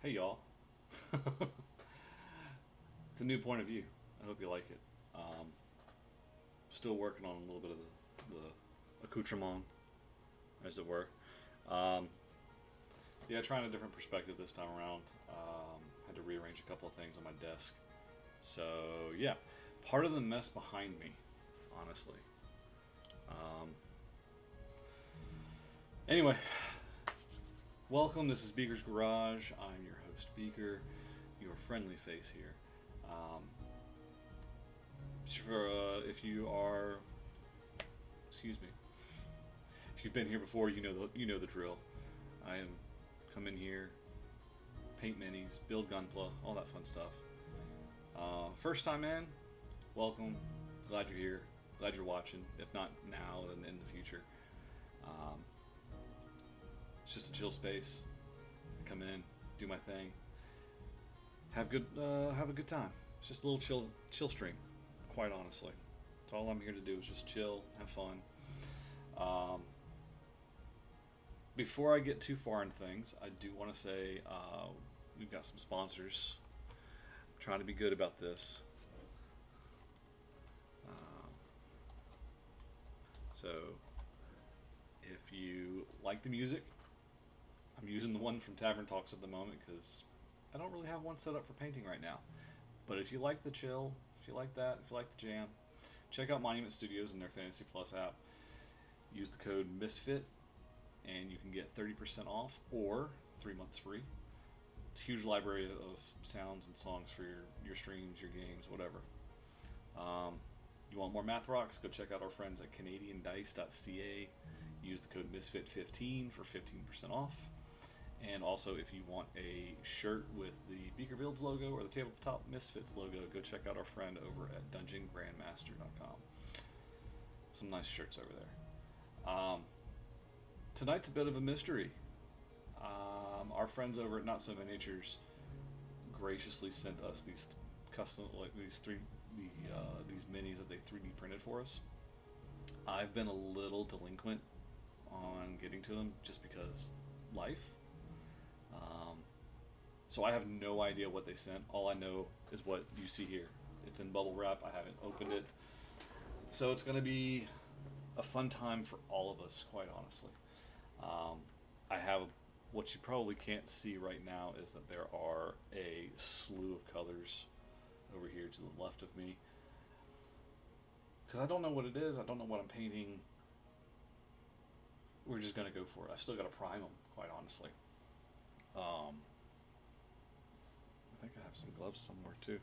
Hey y'all. It's a new point of view. I hope you like it. Still working on a little bit of the accoutrement, as it were. Um, yeah, trying a different perspective this time around. Had to rearrange a couple of things on my desk. So, yeah, part of the mess behind me, honestly. Um, anyway, welcome. This is Beaker's Garage. I'm your host, Beaker, your friendly face here. Um, if you are, excuse me, if you've been here before, you know the drill. I am come in here, paint minis, build gunpla, all that fun stuff. First time in, welcome. Glad you're here. Glad you're watching. If not now, then in the future. Um, it's just a chill space. Come in, do my thing, have a good time. It's just a little chill stream. Quite honestly, that's all I'm here to do is just chill, have fun. Um, Before I get too far into things, I do want to say we've got some sponsors. I'm trying to be good about this. Um, so, if you like the music, I'm using the one from Tavern Talks at the moment because I don't really have one set up for painting right now. But if you like the chill, if you like that, if you like the jam, check out Monument Studios and their Fantasy Plus app. Use the code MISFIT and you can get 30% off or 3 months free. It's a huge library of sounds and songs for your streams, your games, whatever. You want more math rocks? Go check out our friends at CanadianDice.ca. Use the code MISFIT15 for 15% off. And also, if you want a shirt with the Beaker Builds logo or the Tabletop Misfits logo, go check out our friend over at DungeonGrandmaster.com. Some nice shirts over there. Tonight's a bit of a mystery. Our friends over at Not So Miniatures graciously sent us these custom, like these minis that they 3D printed for us. I've been a little delinquent on getting to them just because life. So I have no idea what they sent. All I know is what you see here. It's in bubble wrap. I haven't opened it. So it's going to be a fun time for all of us, quite honestly. I have what you probably can't see right now is that there are a slew of colors over here to the left of me. Because I don't know what it is. I don't know what I'm painting. We're just going to go for it. I've still got to prime them, quite honestly. I think I have some gloves somewhere too.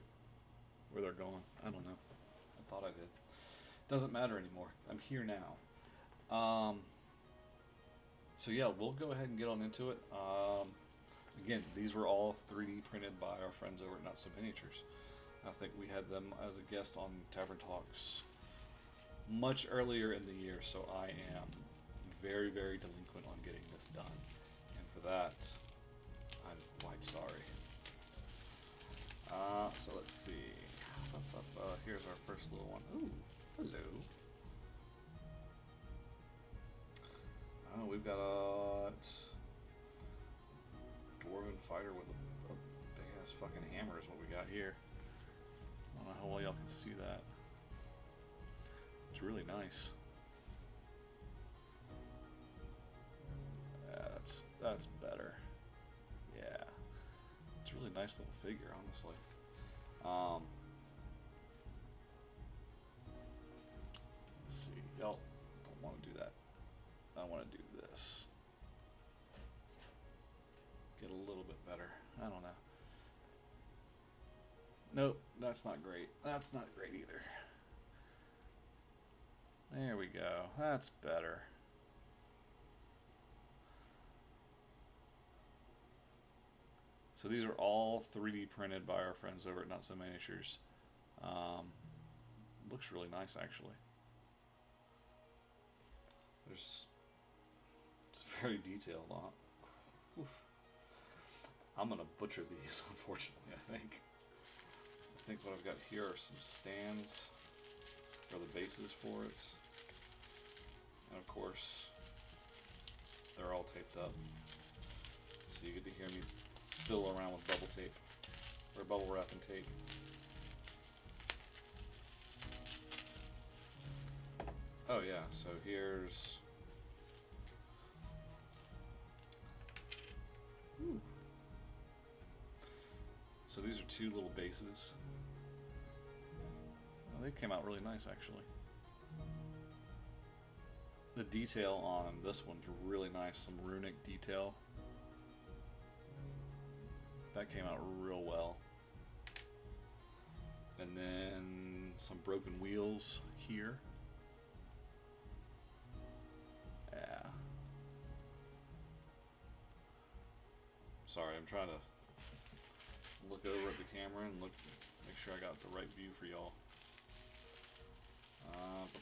Where they're going, I don't know. I thought I did. Doesn't matter anymore. I'm here now. So yeah, we'll go ahead and get on into it. Again, these were all 3D printed by our friends over at Not So Miniatures. I think we had them as a guest on Tavern Talks much earlier in the year, so I am very, very delinquent on getting this done. And for that, I'm quite sorry. So let's see. Here's our first little one. Ooh, hello. Oh, we've got a dwarven fighter with a big ass fucking hammer is what we got here. I don't know how well y'all can see that. It's really nice. Yeah, that's better. Yeah. It's a really nice little figure, honestly. Let's see. Y'all don't want to do that. I want to do this. Get a little bit better. I don't know. Nope, that's not great. That's not great either. There we go. That's better. So these are all 3D printed by our friends over at Not So Miniatures. Looks really nice, actually. It's very detailed. Oof. I'm gonna butcher these, unfortunately. I think what I've got here are some stands for the bases for it, and of course they're all taped up, so you get to hear me fill around with bubble tape or bubble wrap and tape. Oh yeah, so here's so these are two little bases. Oh, they came out really nice actually. The detail on this one's really nice, some runic detail. That came out real well. And then some broken wheels here. Yeah. Sorry, I'm trying to look over at the camera and make sure I got the right view for y'all.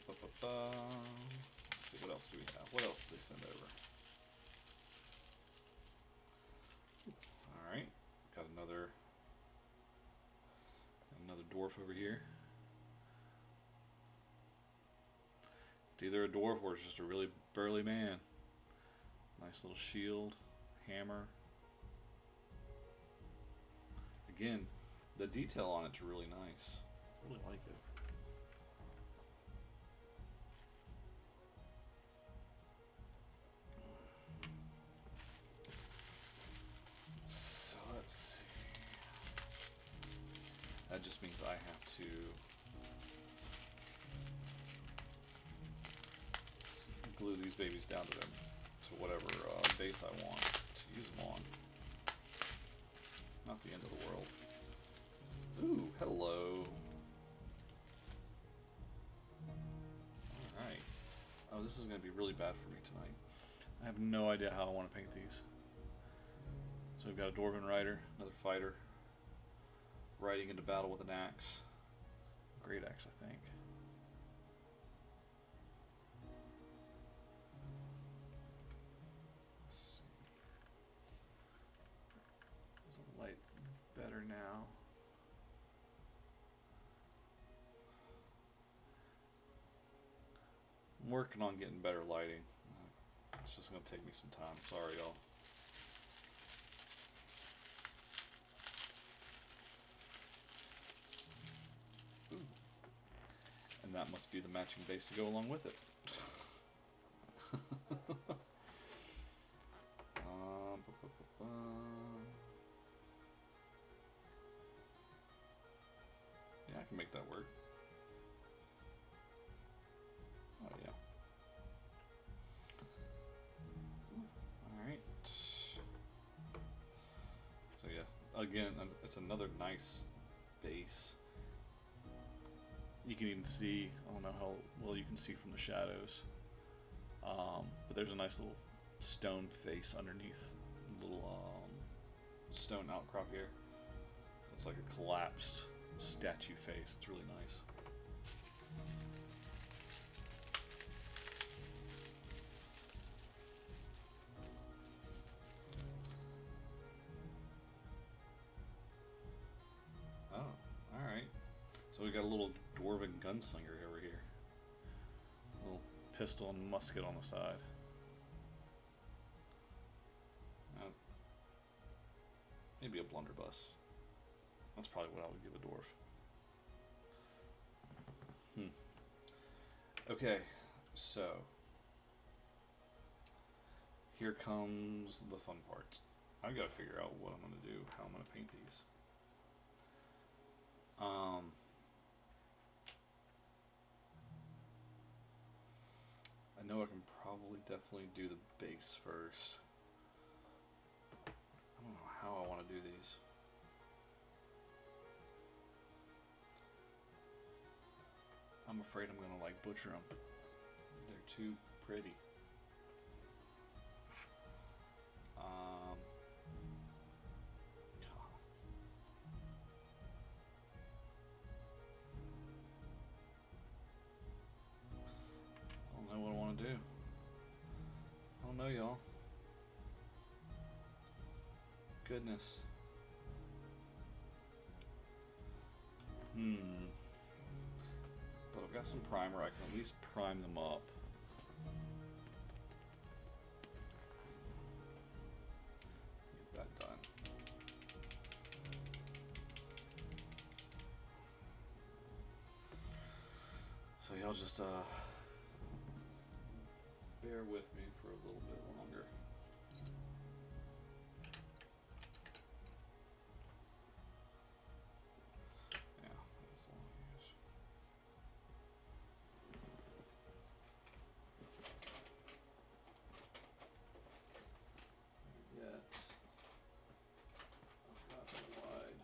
Let's see, what else do we have? What else did they send over? Alright, got another dwarf over here. It's either a dwarf or it's just a really burly man. Nice little shield, hammer. Again, the detail on it's really nice. Really like it. So let's see. That just means I have to glue these babies down to them, to whatever base I want to use them on. Not the end of the world. Ooh, hello. Alright. Oh, this is going to be really bad for me tonight. I have no idea how I want to paint these. So we've got a Dwarven Rider, another fighter, riding into battle with an axe. Great axe, I think. Let's see. Is the light better now? I'm working on getting better lighting. It's just going to take me some time. Sorry, y'all. And that must be the matching base to go along with it. Yeah, I can make that work. Oh yeah. Alright. So yeah, again, it's another nice base. You can even see, I don't know how well you can see from the shadows, but there's a nice little stone face underneath, little stone outcrop here. It's like a collapsed statue face. It's really nice. Oh, alright. So we got a little dwarven gunslinger over here. A little pistol and musket on the side. Maybe a blunderbuss. That's probably what I would give a dwarf. Okay, so here comes the fun part. I've got to figure out what I'm going to do, how I'm going to paint these. I know I can probably definitely do the base first. I don't know how I want to do these. I'm afraid I'm gonna like butcher them. They're too pretty. I don't know what I want to do. I don't know, y'all. Goodness. But I've got some primer. I can at least prime them up. Get that done. y'all just bear with me for a little bit longer. Yeah, that's the one I use. Yet, I've got the wide.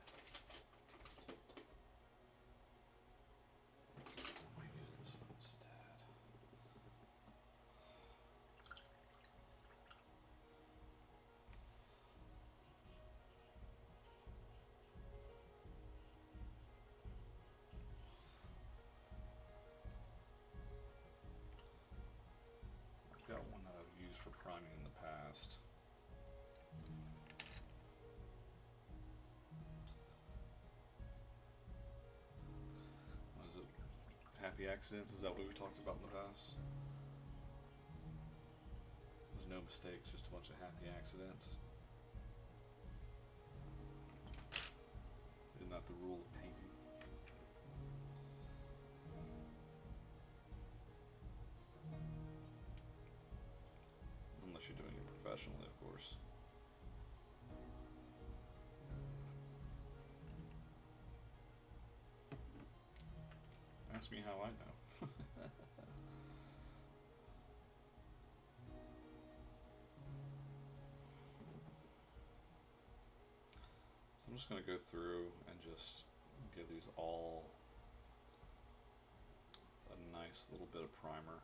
I might use this one instead. I've got one that I've used for priming in the past. What is it? Happy accidents? Is that what we talked about in the past? There's no mistakes, just a bunch of happy accidents. Isn't that the rule of painting? Unless you're doing it professionally, of course. Ask me how I know. So I'm just going to go through and just give these all a nice little bit of primer.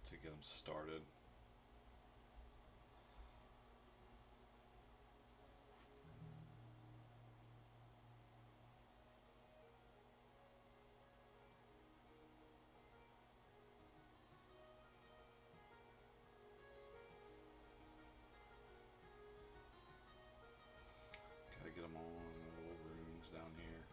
To get them started. Gotta get them all in the little rooms down here.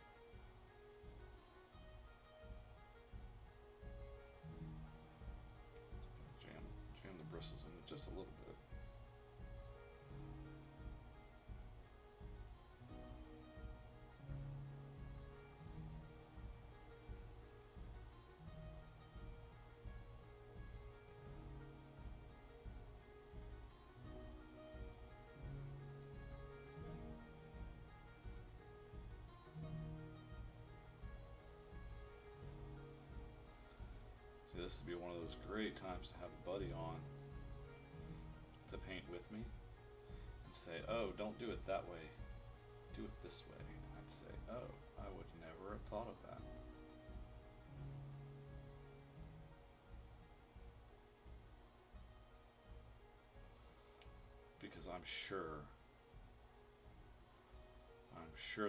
Jam the bristles in it just a little bit. See, this would be one of those great times to have a buddy on to paint with me and say, oh, don't do it that way, do it this way. And I'd say, oh, I would never have thought of that. Because I'm sure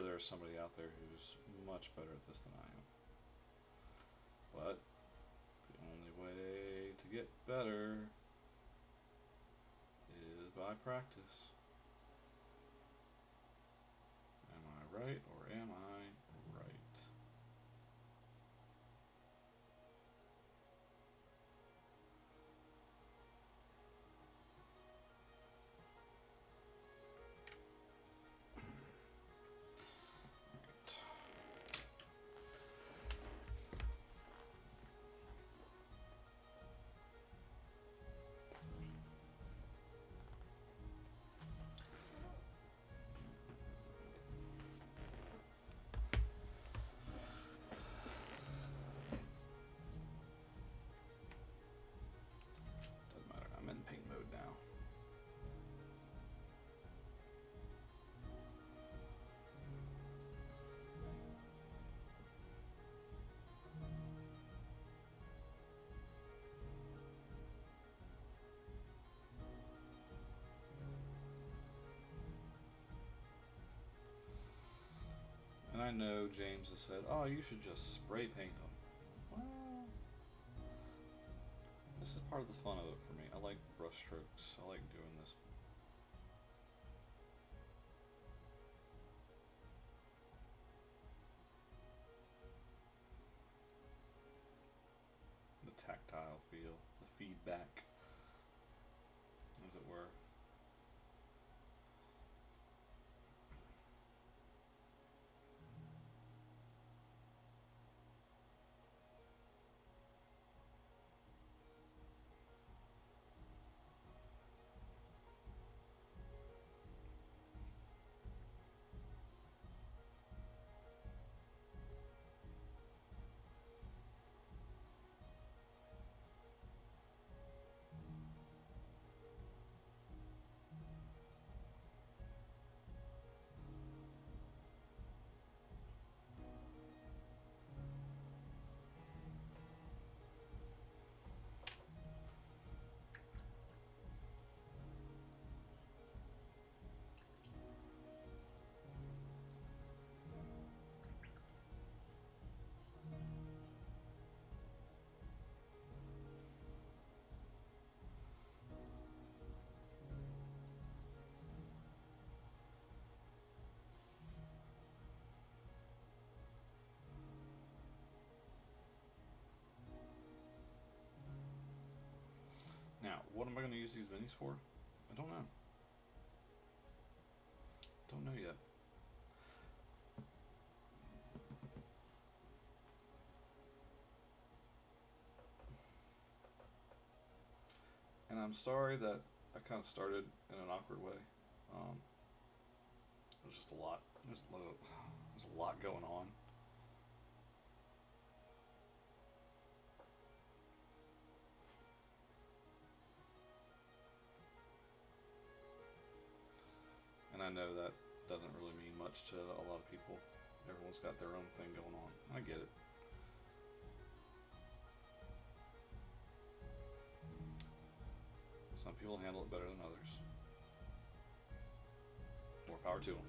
there's somebody out there who's much better at this than I am. But the only way to get better is by practice. Am I right or am I right? Doesn't matter, I'm in paint mode now. And I know James has said, oh, you should just spray paint them. Well, this is part of the fun of it for me. I like the brush strokes. I like doing this. The tactile feel, the feedback, as it were. what am I going to use these minis for? I don't know. Don't know yet. And I'm sorry that I kind of started in an awkward way. It was just a lot. There's a lot going on. And I know that doesn't really mean much to a lot of people. Everyone's got their own thing going on. I get it. Some people handle it better than others. More power to them.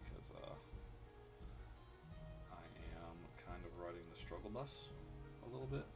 Because I am kind of riding the struggle bus a little bit.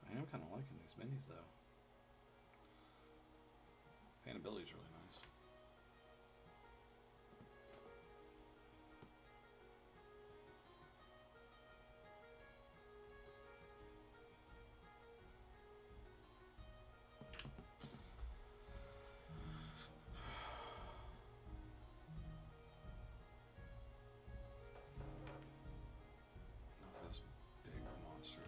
I am kind of liking these minis though. Paintability is really nice. Not for this big monster.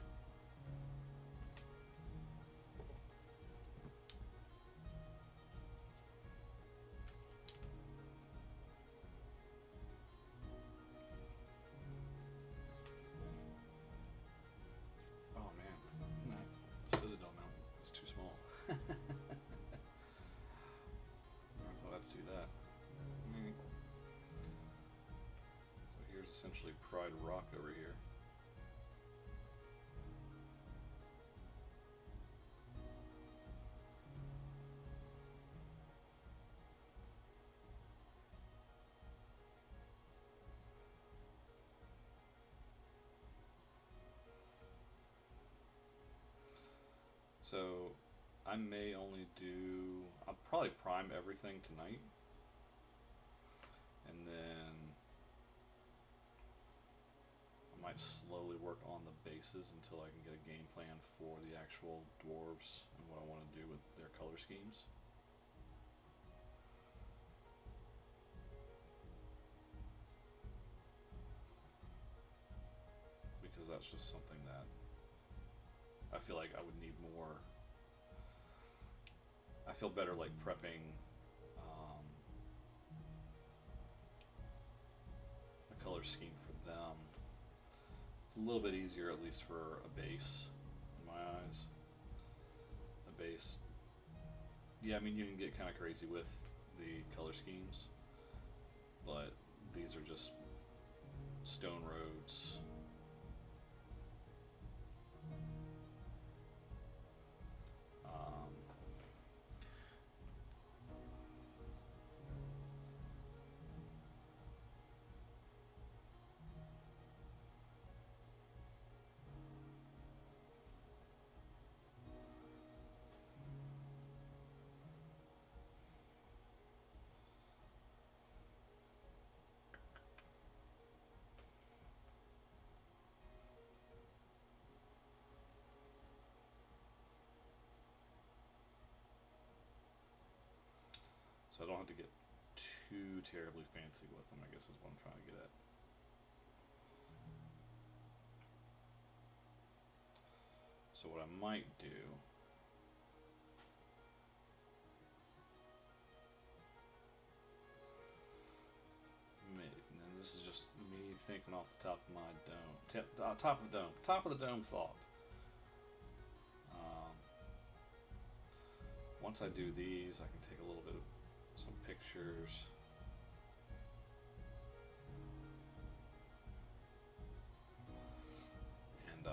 Oh man, no, the Citadel mount is too small. I thought I'd see that. So here's essentially Pride Rock over here. So I may only do. I'll probably prime everything tonight, and then I might slowly work on the bases until I can get a game plan for the actual dwarves and what I want to do with their color schemes. Because that's just something that I feel like I would need more. I feel better like prepping a color scheme for them. It's a little bit easier, at least for a base, in my eyes. A base. Yeah, I mean, you can get kind of crazy with the color schemes, but these are just stone roads. So I don't have to get too terribly fancy with them, I guess is what I'm trying to get at. So what I might do this is just me thinking off the top of my dome, top of the dome, top of the dome thought. Once I do these, I can take a little bit of some pictures. And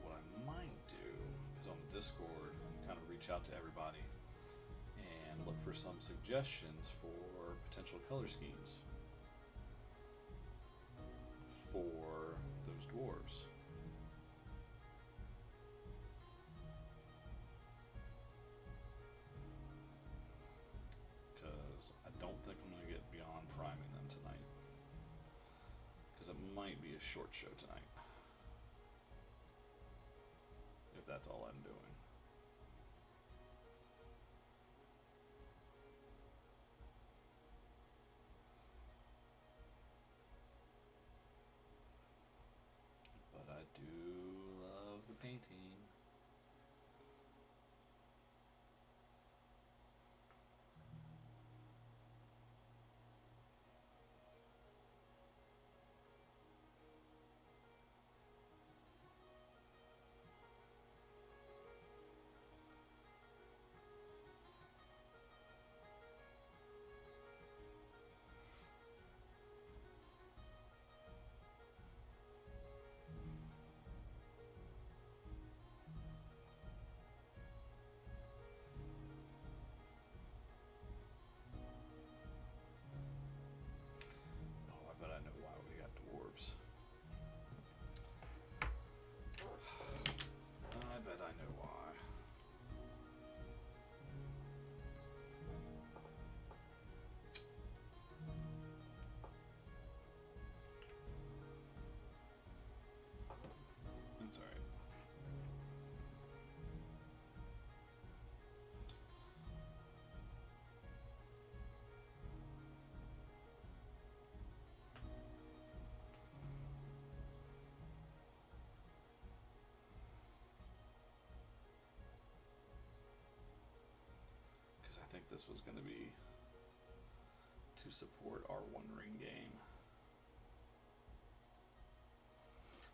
what I might do is on Discord kind of reach out to everybody and look for some suggestions for potential color schemes for those dwarves. Because I don't think I'm going to get beyond priming them tonight. Because it might be a short show tonight. If that's all I'm doing. But I do love the painting. Oh, I bet I know why we got dwarves. I bet I know why. That's alright. Because I think this was going to be to support our One Ring game.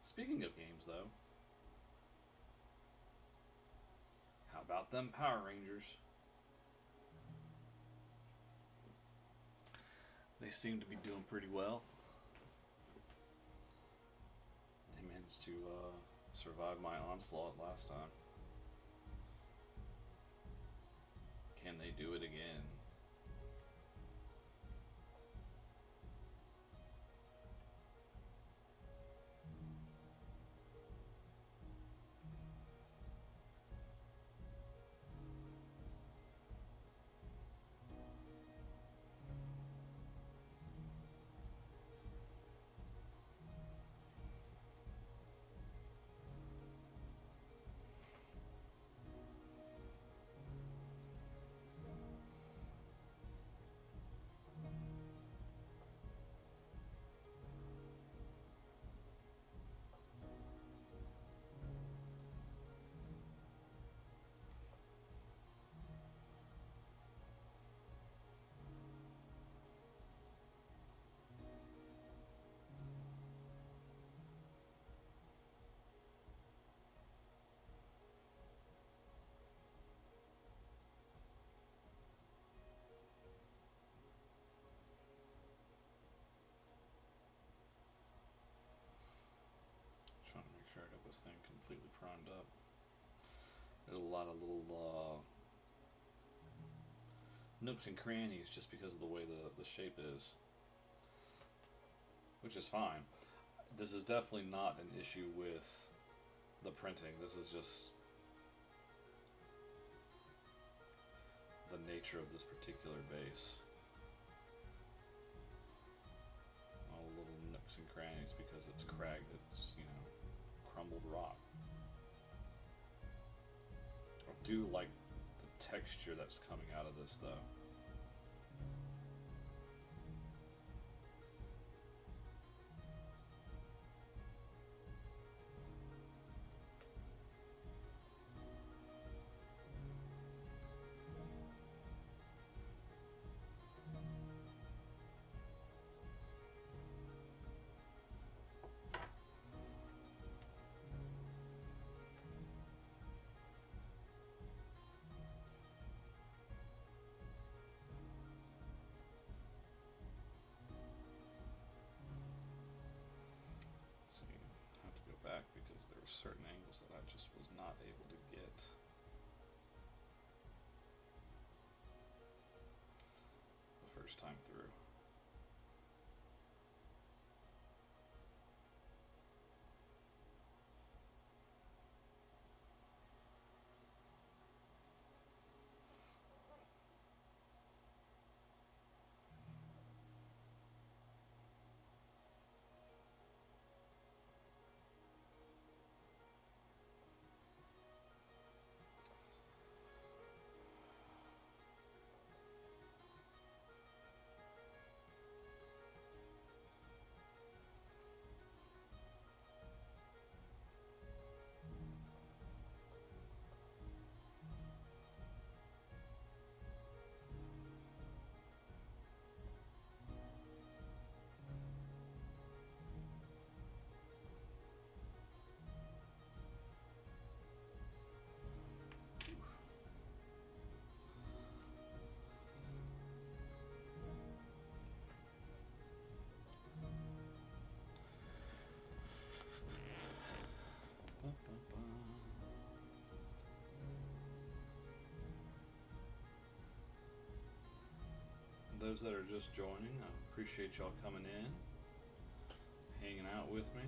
Speaking of games, though, how about them Power Rangers? They seem to be doing pretty well. They managed to survive my onslaught last time. Can they do it again? Trying to make sure I got this thing completely primed up. There's a lot of little nooks and crannies just because of the way the shape is, which is fine. This is definitely not an issue with the printing. This is just the nature of this particular base. All the little nooks and crannies because it's cracked. It's, you know, crumbled rock. I do like the texture that's coming out of this, though. certain angles that I just was not able to get. The first time through. Those that are just joining, I appreciate y'all coming in, hanging out with me.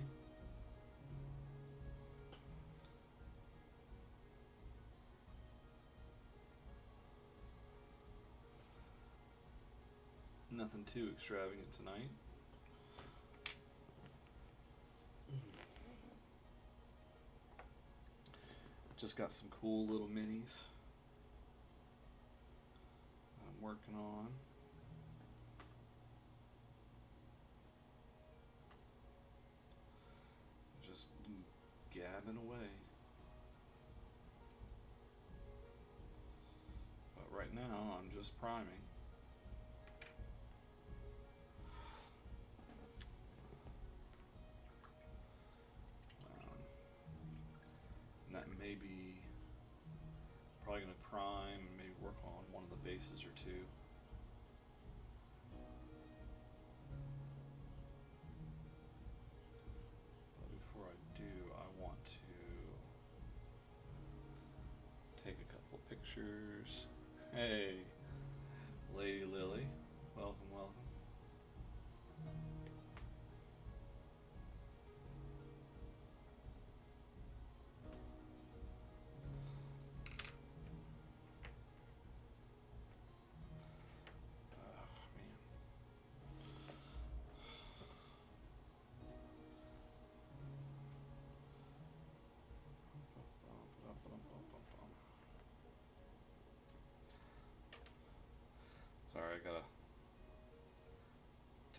Nothing too extravagant tonight. Just got some cool little minis that I'm working on. Just gabbing away. But right now I'm just priming. And that may be probably going to prime and maybe work on one of the bases or two. But before I do, I want to take a couple of pictures. Hey, Lady Lily, welcome, welcome. Sorry, I gotta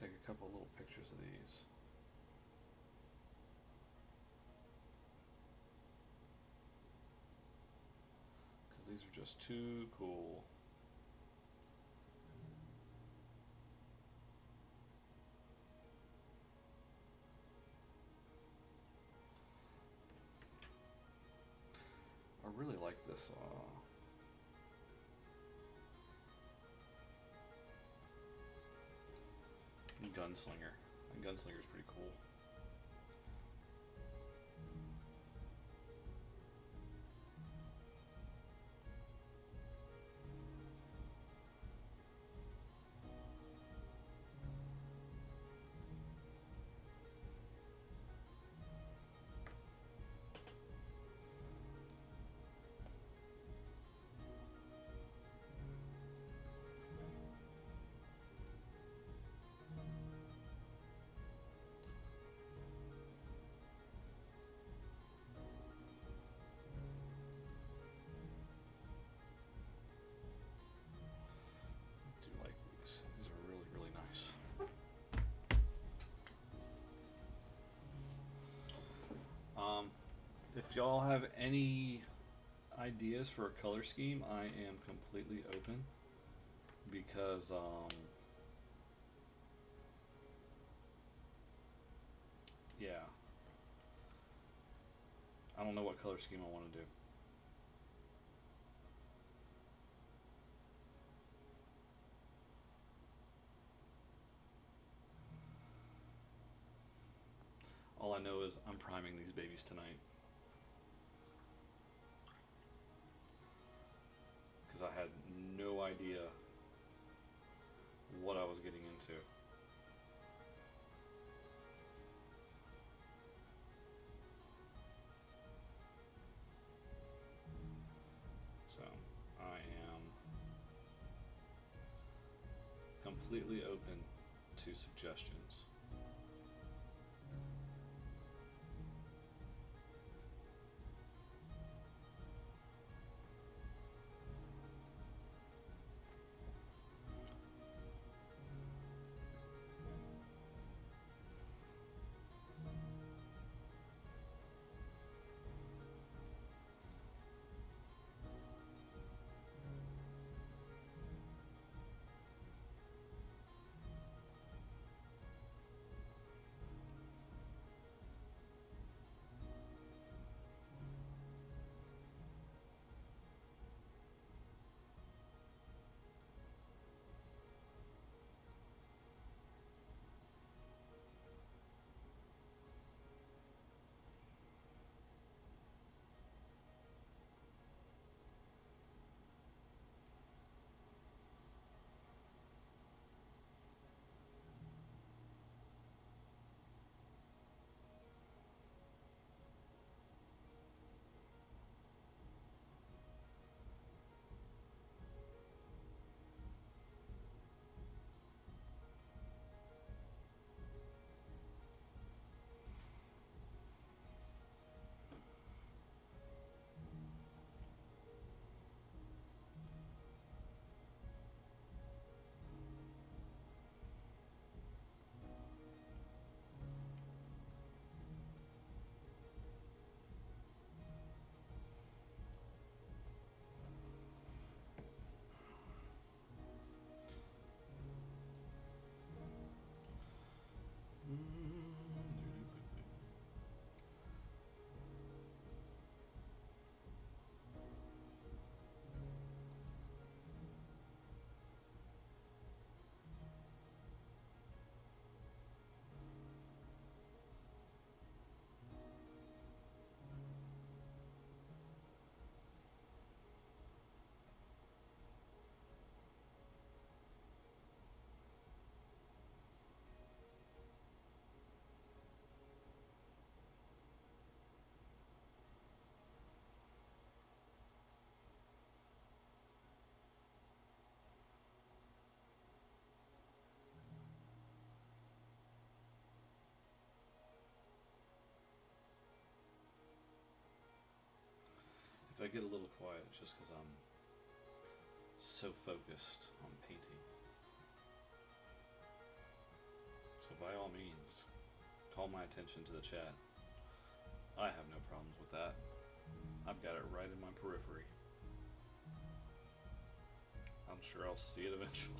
take a couple little pictures of these. Because these are just too cool. I really like this Gunslinger. And Gunslinger's pretty cool. If y'all have any ideas for a color scheme, I am completely open because yeah, I don't know what color scheme I want to do. All I know is I'm priming these babies tonight. completely open to suggestions. If I get a little quiet, it's just because I'm so focused on painting. So by all means, call my attention to the chat. I have no problems with that. I've got it right in my periphery. I'm sure I'll see it eventually.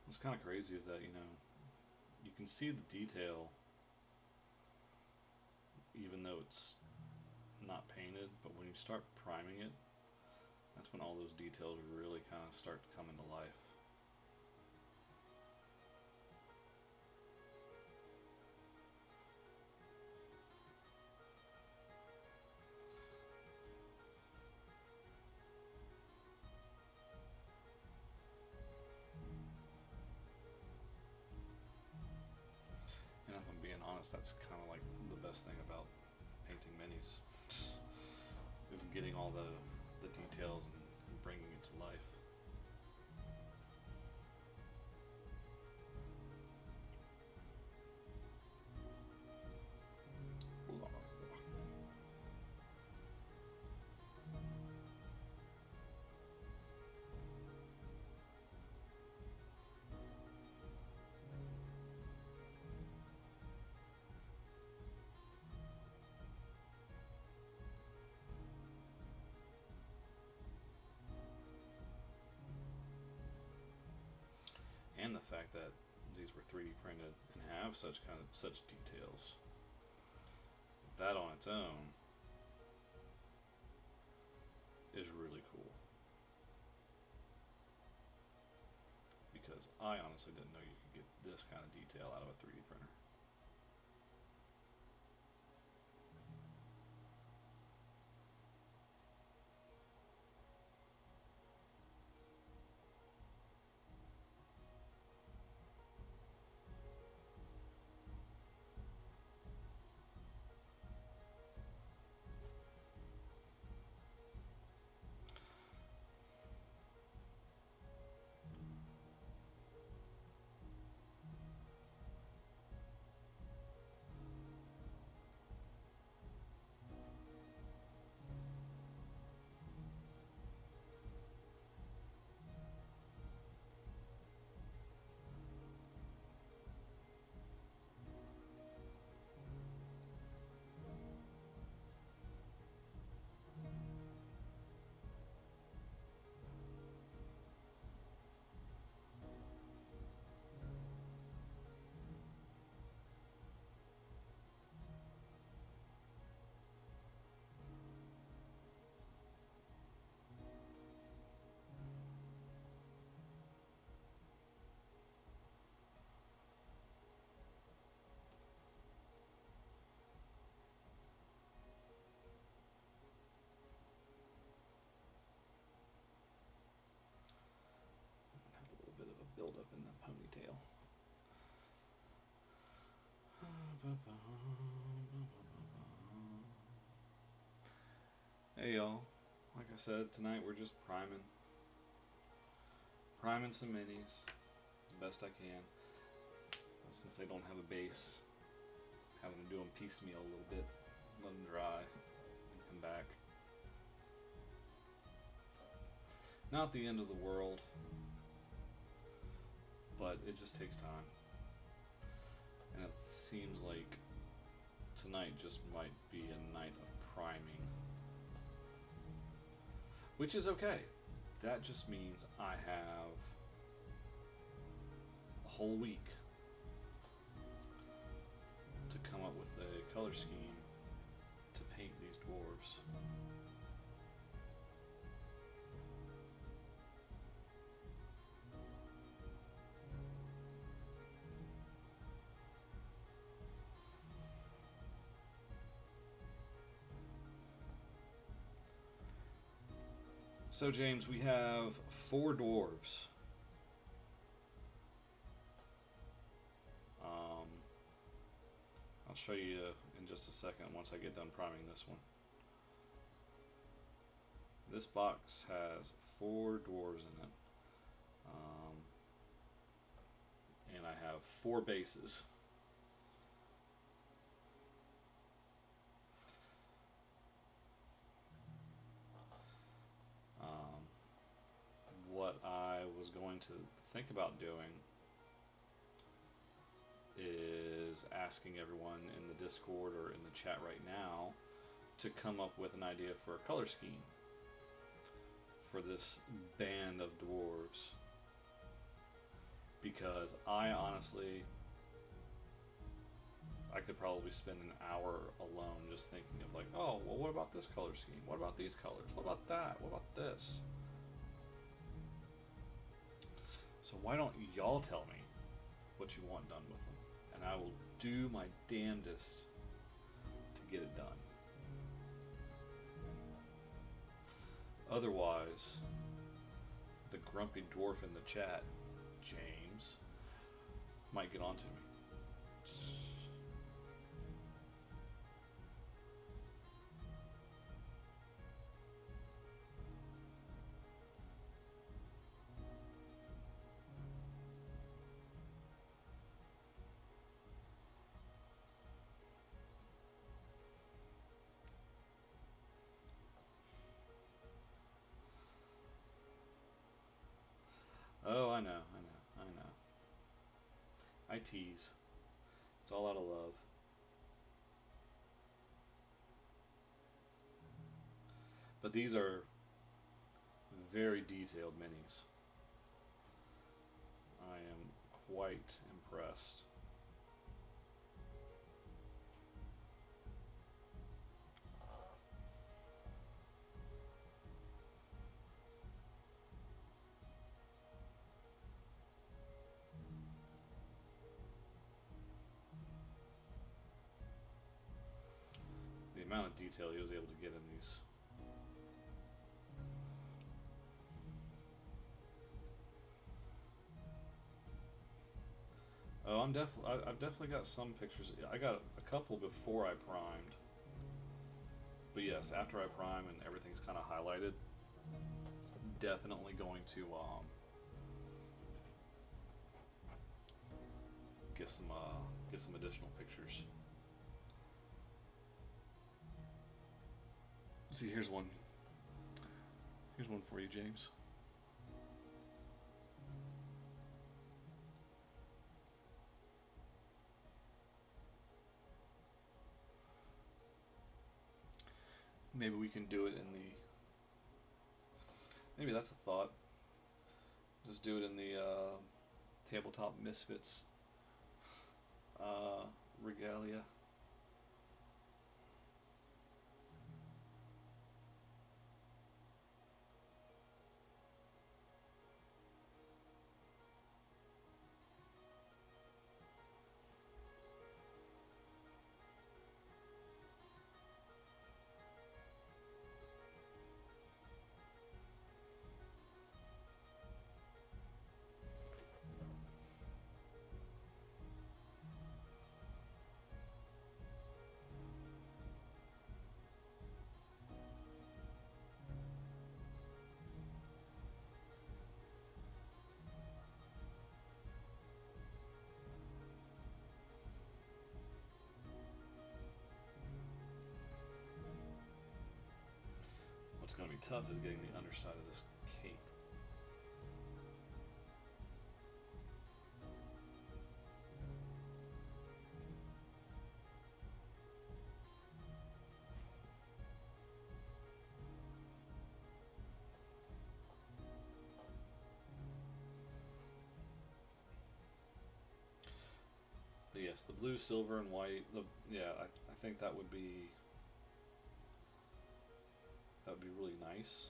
What's kind of crazy is that, you can see the detail even though it's not painted, but when you start priming it, that's when all those details really kind of start to come into life. And if I'm being honest, that's kind of like the best thing about painting minis, is getting all the details and bringing it to life. the fact that these were 3D printed and have such details. That on its own is really cool. Because I honestly didn't know you could get this kind of detail out of a 3D printer. Have a little bit of a build up in the ponytail. Hey y'all, like I said, tonight we're just priming some minis the best I can. Since they don't have a base, having to do them piecemeal a little bit, let them dry, and come back. Not the end of the world, but it just takes time. And it seems like tonight just might be a night of priming. Which is okay. That just means I have a whole week to come up with a color scheme to paint these dwarves. So James, we have 4 dwarves. I'll show you in just a second once I get done priming this one. This box has 4 dwarves in it. And I have 4 bases. What I was going to think about doing is asking everyone in the Discord or in the chat right now to come up with an idea for a color scheme for this band of dwarves, because I could probably spend an hour alone just thinking of like, oh, well, what about this color scheme? What about these colors? What about that? What about this? So why don't y'all tell me what you want done with them, and I will do my damnedest to get it done. Otherwise, the grumpy dwarf in the chat, James, might get onto me. Oh, I know. I tease. It's all out of love. But these are very detailed minis. I am quite impressed. The amount of detail he was able to get in these. Oh, I've definitely got some pictures. I got a couple before I primed, but yes, after I prime and everything's kind of highlighted, definitely going to get some additional pictures. See, here's one. Here's one for you, James. Maybe we can do it in the. Maybe that's a thought. Just do it in the Tabletop Misfits regalia. What's going to be tough is getting the underside of this cape. But yes, the blue, silver, and white. I think that would be really nice.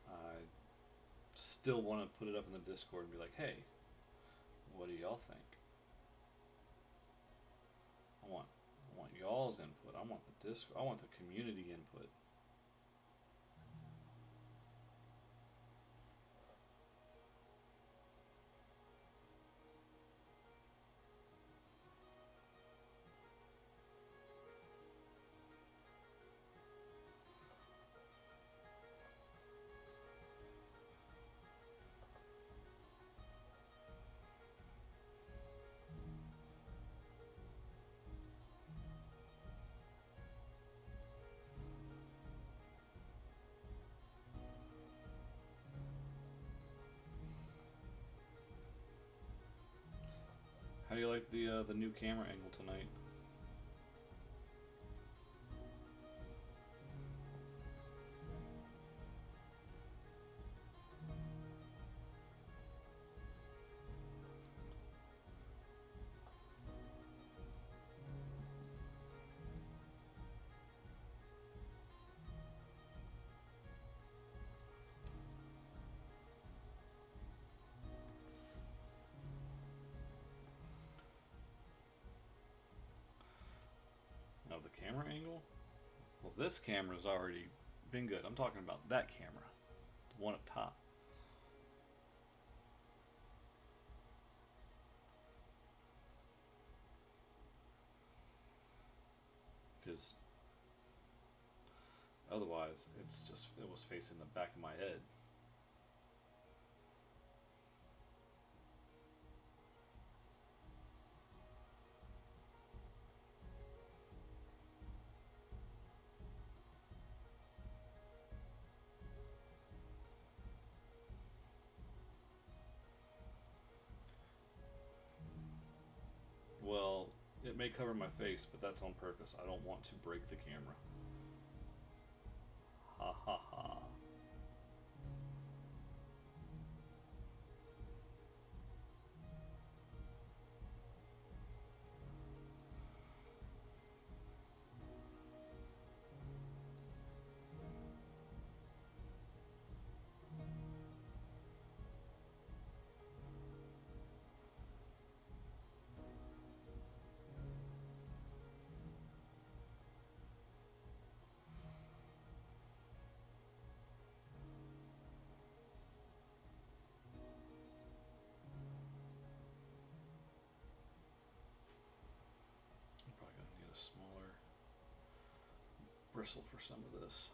I still want to put it up in the Discord and be like, hey, what do y'all think? I want y'all's input. I want I want the community input. How do you like the new camera angle tonight? Now the camera angle? Well, this camera's already been good. I'm talking about that camera, the one up top. Because otherwise, it was facing the back of my head. Well, it may cover my face, but that's on purpose. I don't want to break the camera. Ha ha ha. bristle for some of this.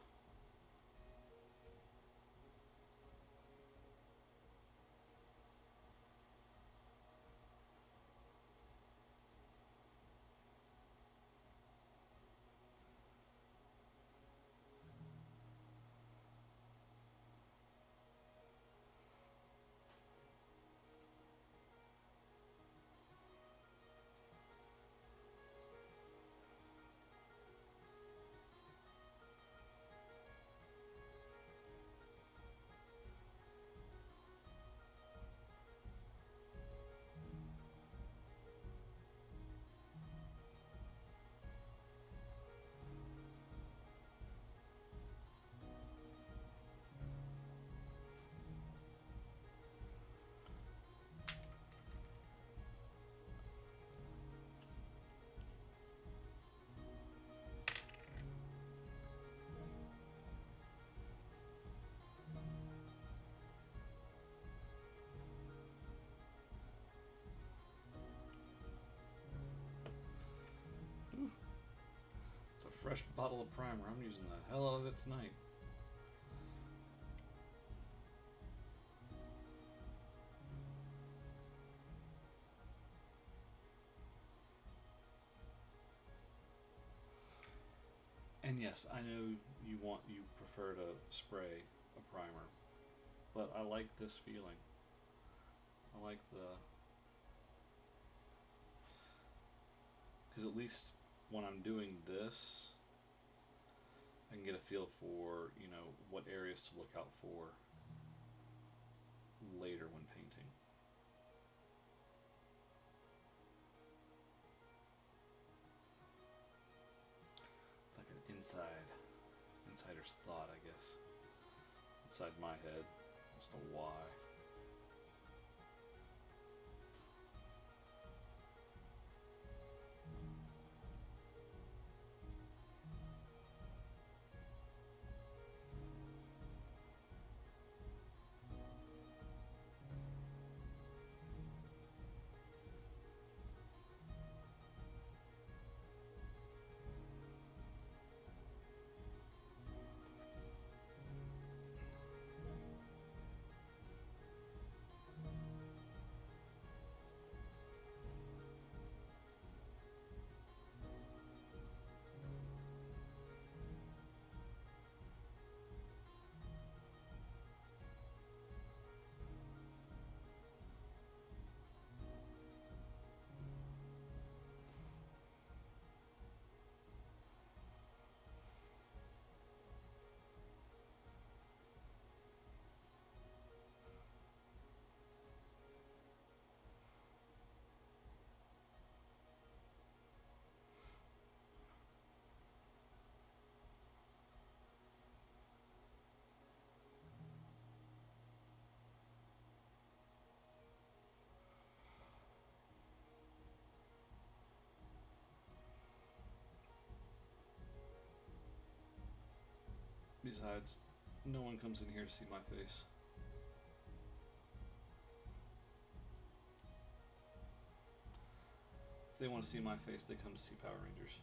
It's a fresh bottle of primer. I'm using the hell out of it tonight. And yes, I know you prefer to spray a primer, but I like this feeling. I like because at least when I'm doing this, I can get a feel for, what areas to look out for later when painting. It's like an insider's thought, I guess. Inside my head, as to why. Besides, no one comes in here to see my face. If they want to see my face, they come to see Power Rangers.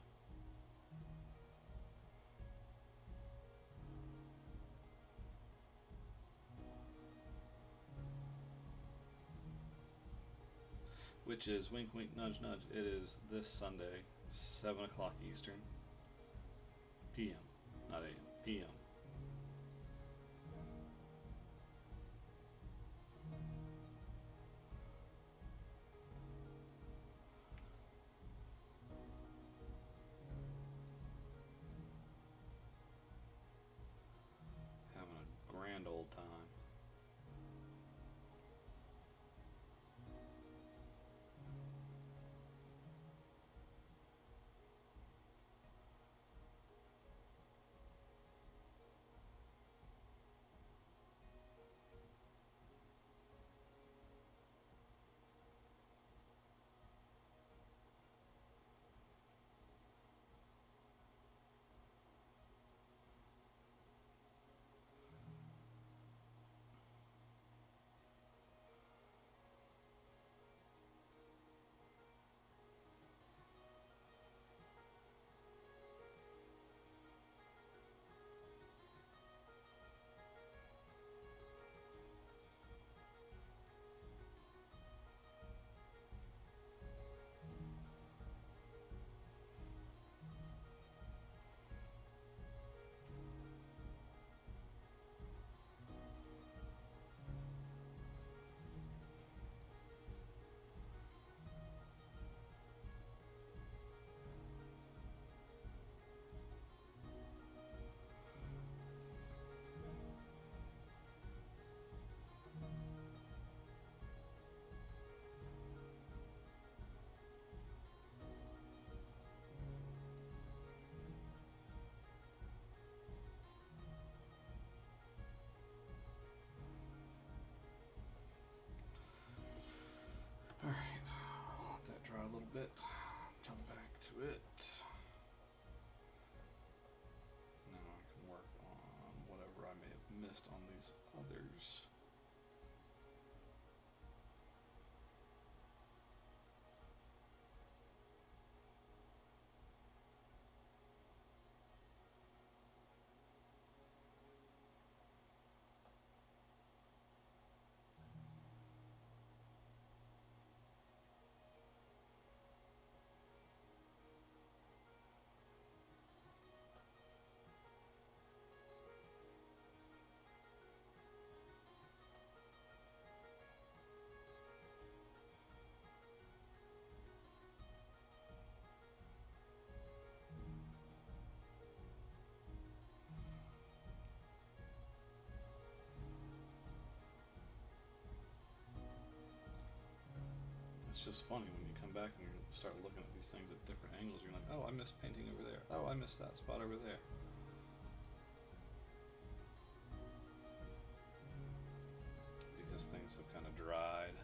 Which is, wink wink nudge nudge, it is this Sunday, 7 o'clock Eastern. PM, not AM, PM. Having a grand old time. bit. Come back to it. Now I can work on whatever I may have missed on these others. It's just funny when you come back and you start looking at these things at different angles. You're like, oh, I missed painting over there. Oh, I missed that spot over there. Because things have kind of dried.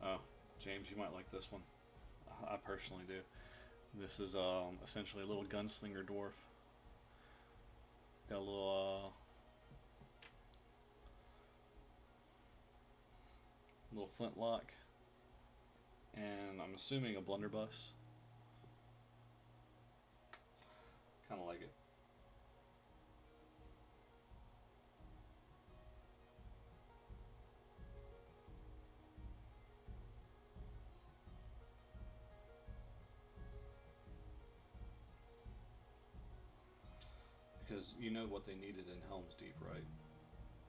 Oh, James, you might like this one. I personally do. This is essentially a little gunslinger dwarf. Got a little flintlock, and I'm assuming a blunderbuss. Kind of like it. Because you know what they needed in Helm's Deep, right?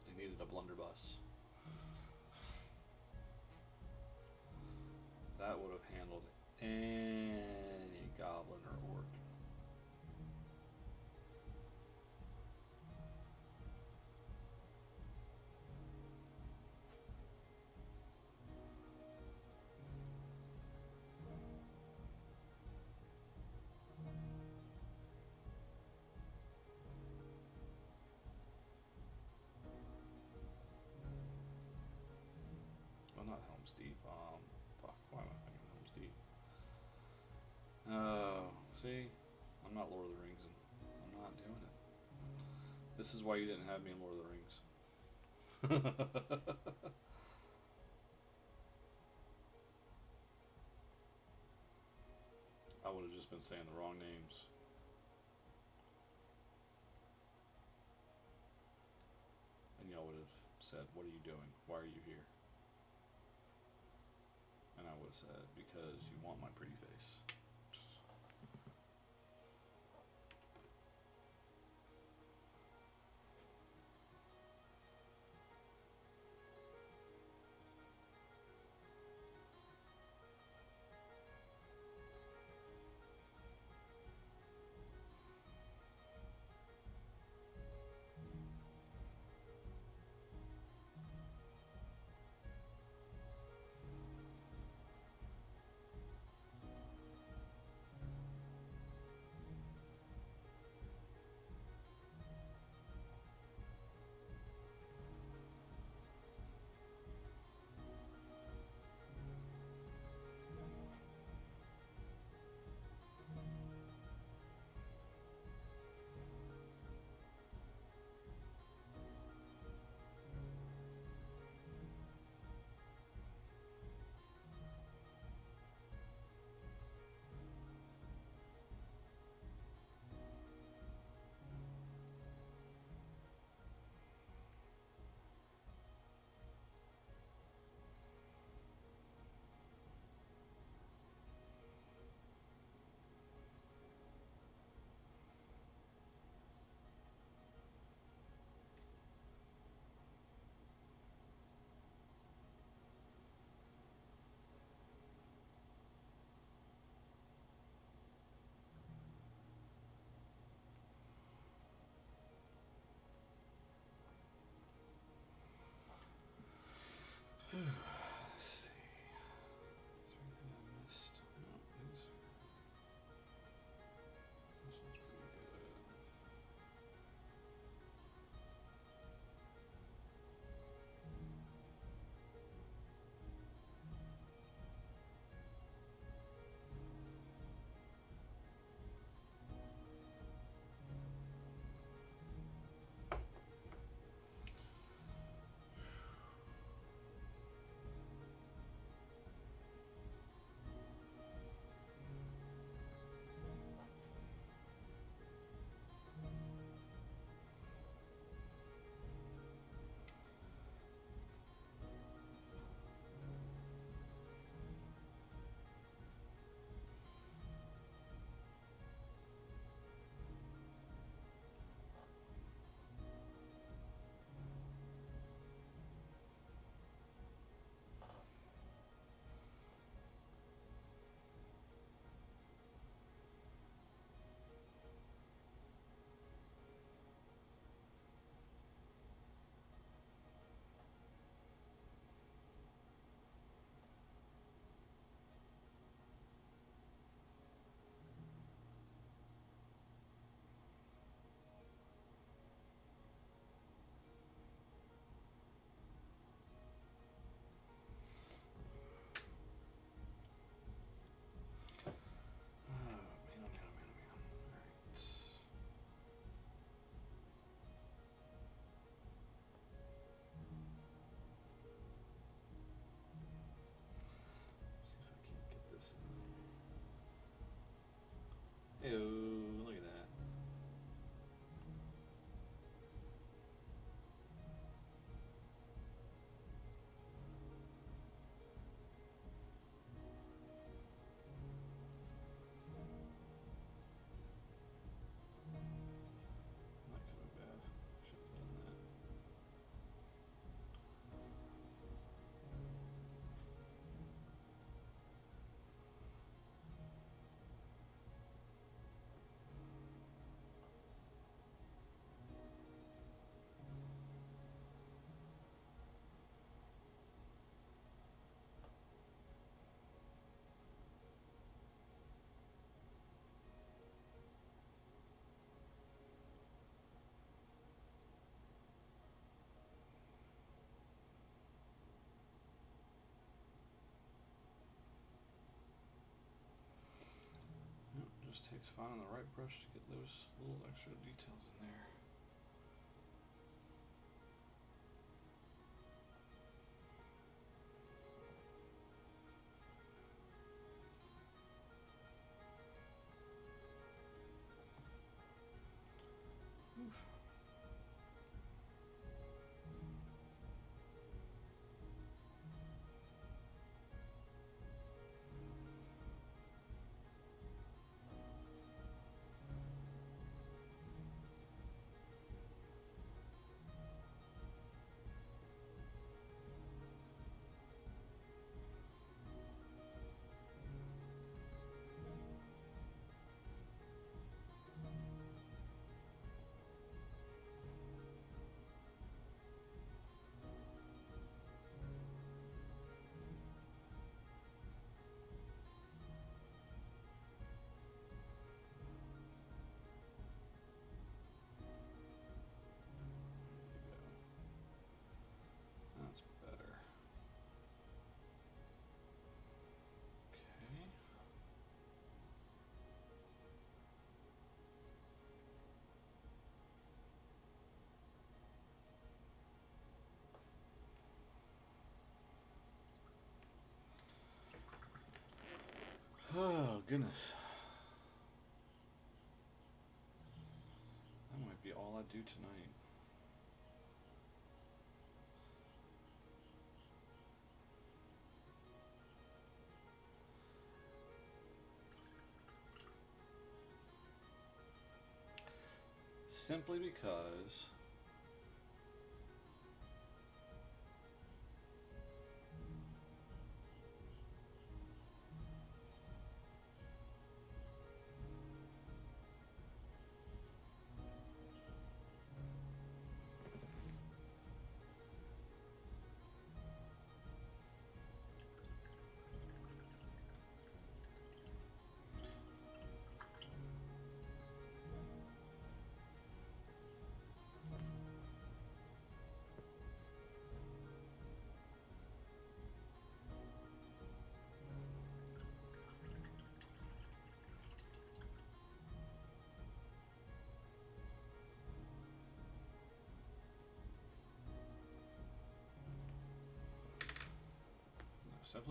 They needed a blunderbuss. That would have handled any goblin or orc. Well, not Helm's Deep. Fuck. Why am I thinking Helm's Deep? Oh, see, I'm not Lord of the Rings, and I'm not doing it. This is why you didn't have me in Lord of the Rings. I would have just been saying the wrong names. And y'all would have said, what are you doing? Why are you here? And I would have said, because you want my pretty face. He's finding the right brush to get those little extra details in there. Oof. That's better. Okay. Oh, goodness. That might be all I do tonight. Simply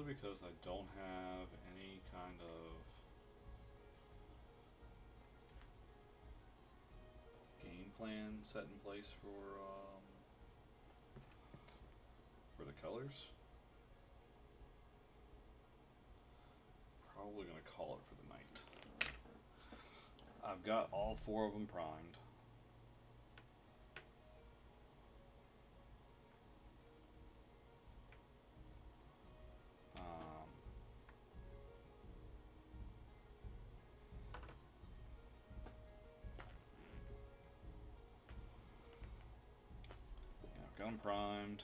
because I don't have any kind of game plan set in place for the colors. Probably gonna call it for the night. I've got all 4 of them primed. Got them primed.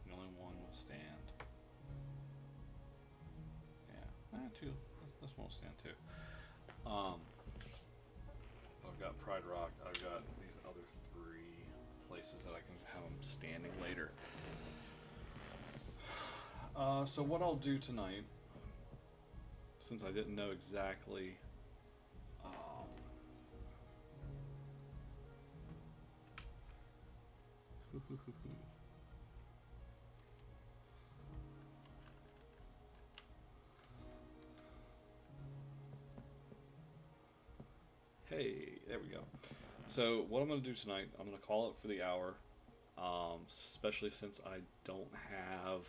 The only one will stand. Yeah, 2. This one will stand too. I've got Pride Rock. I've got these other 3 places that I can have them standing later. So what I'll do tonight, since I didn't know exactly hey, there we go. So what I'm going to do tonight, I'm going to call it for the hour, especially since I don't have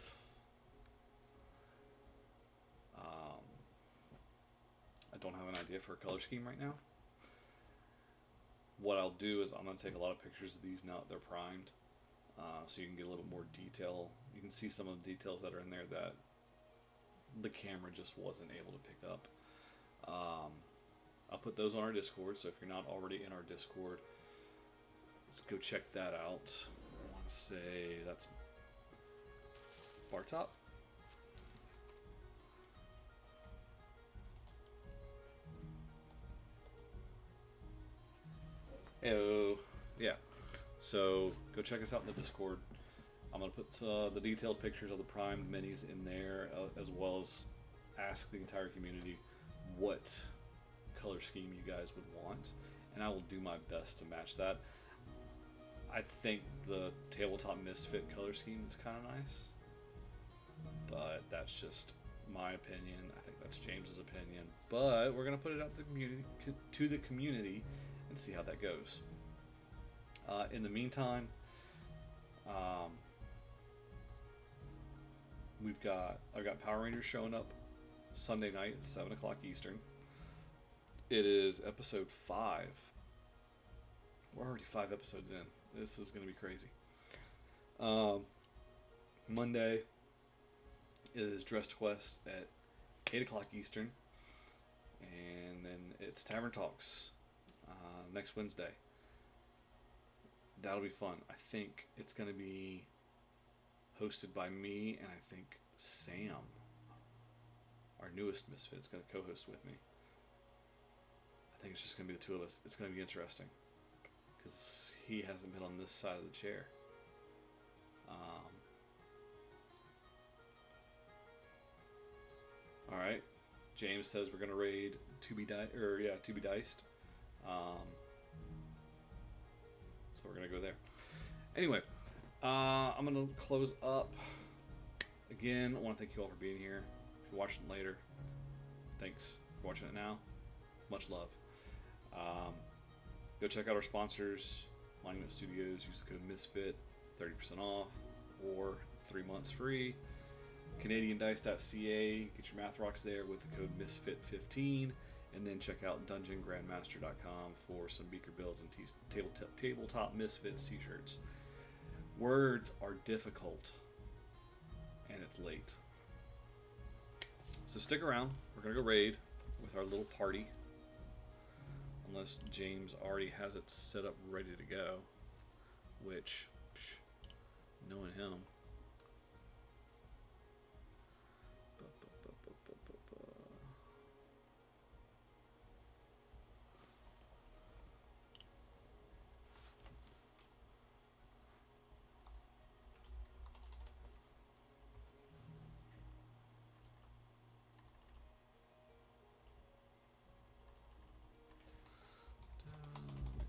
an idea for a color scheme right now. What I'll do is I'm going to take a lot of pictures of these now that they're primed, so you can get a little more detail. You can see some of the details that are in there that the camera just wasn't able to pick up. I'll put those on our Discord, so if you're not already in our Discord, let's go check that out. I want to say that's Bartop. Oh, yeah. So go check us out in the Discord. I'm going to put the detailed pictures of the primed minis in there, as well as ask the entire community what color scheme you guys would want, and I will do my best to match that. I think the tabletop misfit color scheme is kind of nice, but that's just my opinion. I think that's James's opinion, but we're gonna put it out to the community and see how that goes. In the meantime, I've got Power Rangers showing up Sunday night at 7 o'clock Eastern. It is episode 5. We're already 5 episodes in. This is going to be crazy. Monday is Dressed Quest at 8 o'clock Eastern. And then it's Tavern Talks next Wednesday. That'll be fun. I think it's going to be hosted by me, and I think Sam, our newest misfit, is going to co-host with me. I think it's just going to be the two of us. It's going to be interesting because he hasn't been on this side of the chair. All right, James says we're going to raid To Be Diced. So we're going to go there. Anyway, I'm going to close up. Again, I want to thank you all for being here. If you're watching it later, thanks for watching it now. Much love. Go check out our sponsors, Monument Studios. Use the code MISFIT, 30% off, or 3 months free. CanadianDice.ca. Get your math rocks there with the code MISFIT15. And then check out DungeonGrandmaster.com for some beaker builds and tabletop misfits t-shirts. Words are difficult, and it's late. So stick around. We're going to go raid with our little party. Unless James already has it set up ready to go. Which, knowing him.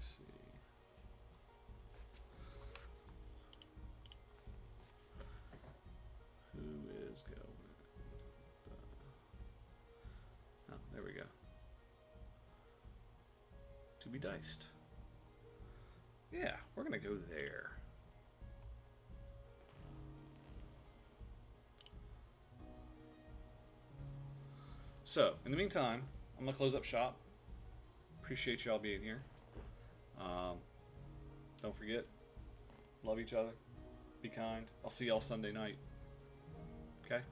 See. Who is going? Oh, there we go. To Be Diced. Yeah, we're gonna go there. So, in the meantime, I'm gonna close up shop. Appreciate y'all being here. Don't forget, love each other, be kind. I'll see y'all Sunday night. Okay?